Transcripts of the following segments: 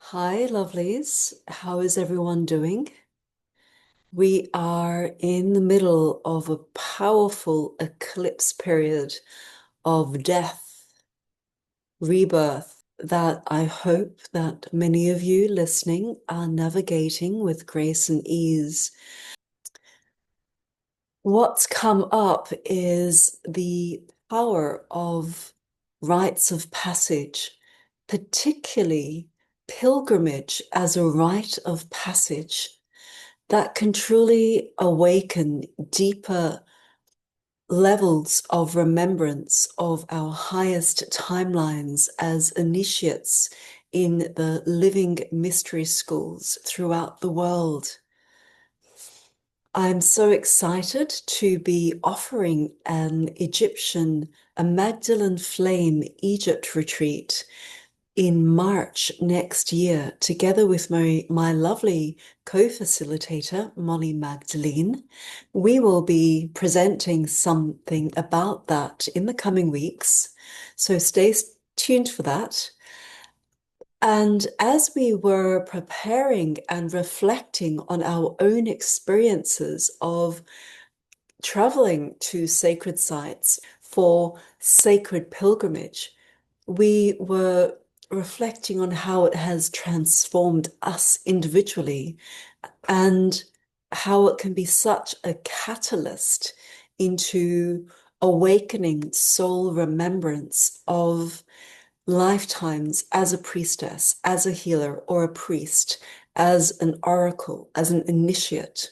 Hi, lovelies. How is everyone doing? We are in the middle of a powerful eclipse period of death, rebirth, that I hope that many of you listening are navigating with grace and ease. What's come up is the power of rites of passage, particularly pilgrimage as a rite of passage that can truly awaken deeper levels of remembrance of our highest timelines as initiates in the living mystery schools throughout the world. I'm so excited to be offering a Magdalene Flame Egypt retreat in March next year, together with my lovely co-facilitator, Molly Magdalene. We will be presenting something about that in the coming weeks, so stay tuned for that. And as we were preparing and reflecting on our own experiences of traveling to sacred sites for sacred pilgrimage, we were reflecting on how it has transformed us individually and how it can be such a catalyst into awakening soul remembrance of lifetimes as a priestess, as a healer or a priest, as an oracle, as an initiate.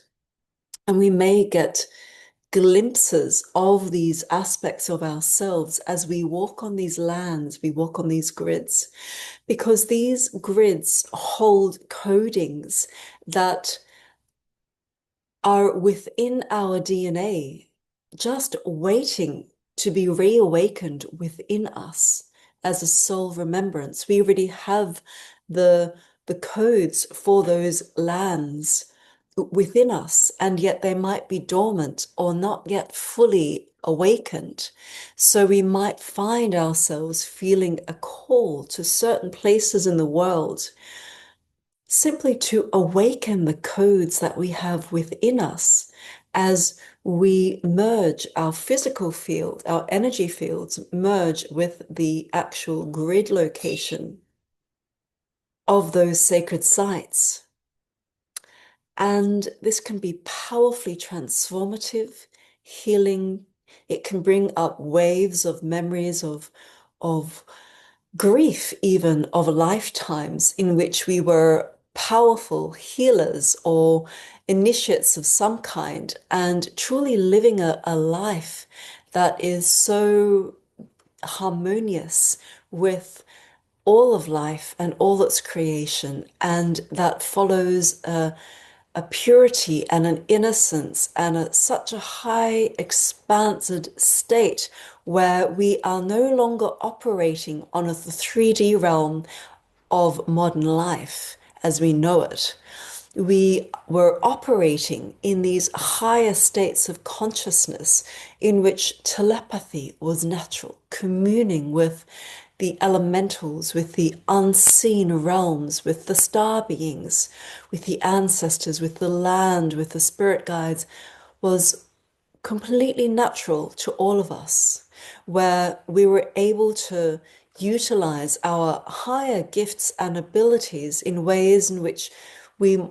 And we may get glimpses of these aspects of ourselves as we walk on these lands, we walk on these grids, because these grids hold codings that are within our DNA, just waiting to be reawakened within us as a soul remembrance. We already have the codes for those lands within us, and yet they might be dormant or not yet fully awakened. So we might find ourselves feeling a call to certain places in the world simply to awaken the codes that we have within us as we merge our physical field, our energy fields merge with the actual grid location of those sacred sites. And this can be powerfully transformative, healing. It can bring up waves of memories of grief, even of lifetimes in which we were powerful healers or initiates of some kind, and truly living a life that is so harmonious with all of life and all its creation, and that follows a purity and an innocence and such a high expansed state where we are no longer operating on the 3D realm of modern life as we know it. We were operating in these higher states of consciousness in which telepathy was natural, communing with the elementals, with the unseen realms, with the star beings, with the ancestors, with the land, with the spirit guides, was completely natural to all of us, where we were able to utilize our higher gifts and abilities in ways in which we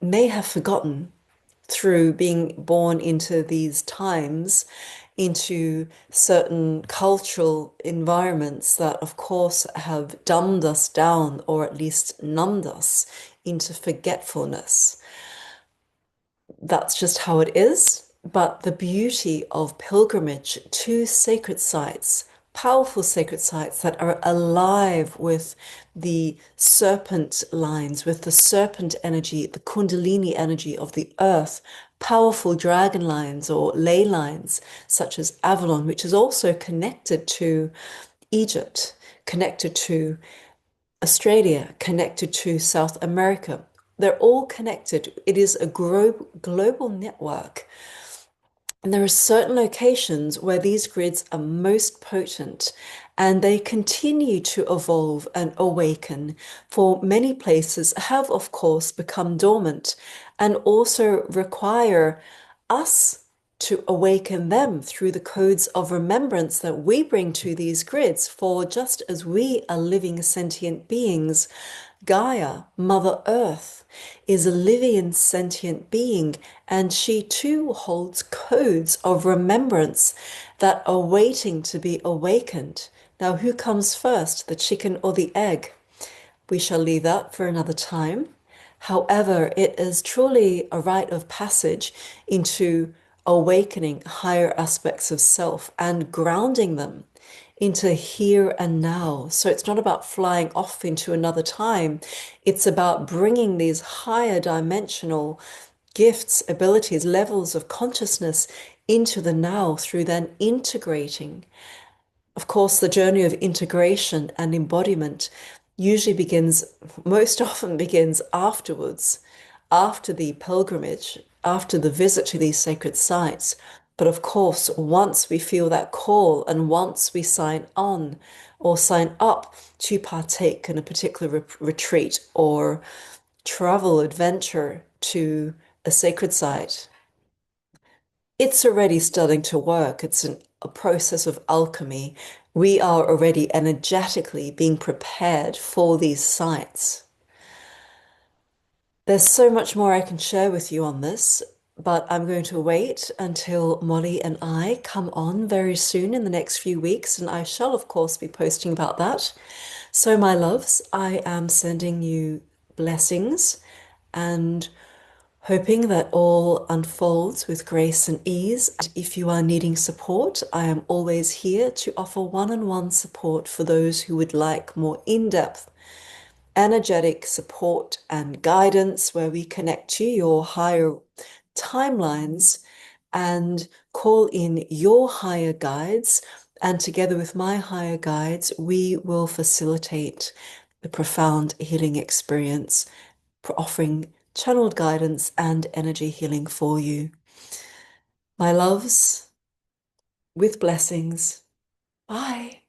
may have forgotten through being born into these times, into certain cultural environments that, of course, have dumbed us down or at least numbed us into forgetfulness. That's just how it is. But the beauty of pilgrimage to sacred sites, powerful sacred sites that are alive with the serpent lines, with the serpent energy, the Kundalini energy of the earth, powerful dragon lines or ley lines, such as Avalon, which is also connected to Egypt, connected to Australia, connected to South America. They're all connected. It is a global network. And there are certain locations where these grids are most potent and they continue to evolve and awaken. For many places have, of course, become dormant and also require us to awaken them through the codes of remembrance that we bring to these grids. For just as we are living sentient beings, Gaia, Mother Earth, is a living sentient being, and she too holds codes of remembrance that are waiting to be awakened. Now, who comes first, the chicken or the egg? We shall leave that for another time. However, it is truly a rite of passage into awakening higher aspects of self and grounding them into here and now. So it's not about flying off into another time. It's about bringing these higher dimensional gifts, abilities, levels of consciousness into the now through then integrating. Of course, the journey of integration and embodiment usually begins, most often begins afterwards, after the pilgrimage, after the visit to these sacred sites. But of course, once we feel that call and once we sign on or sign up to partake in a particular retreat or travel adventure to a sacred site, it's already starting to work. It's a process of alchemy. We are already energetically being prepared for these sites. There's so much more I can share with you on this, but I'm going to wait until Molly and I come on very soon in the next few weeks, and I shall, of course, be posting about that. So, my loves, I am sending you blessings and hoping that all unfolds with grace and ease. If you are needing support, I am always here to offer one-on-one support for those who would like more in-depth energetic support and guidance where we connect to your higher timelines and call in your higher guides. And together with my higher guides, we will facilitate the profound healing experience, offering channeled guidance and energy healing for you. My loves, with blessings. Bye.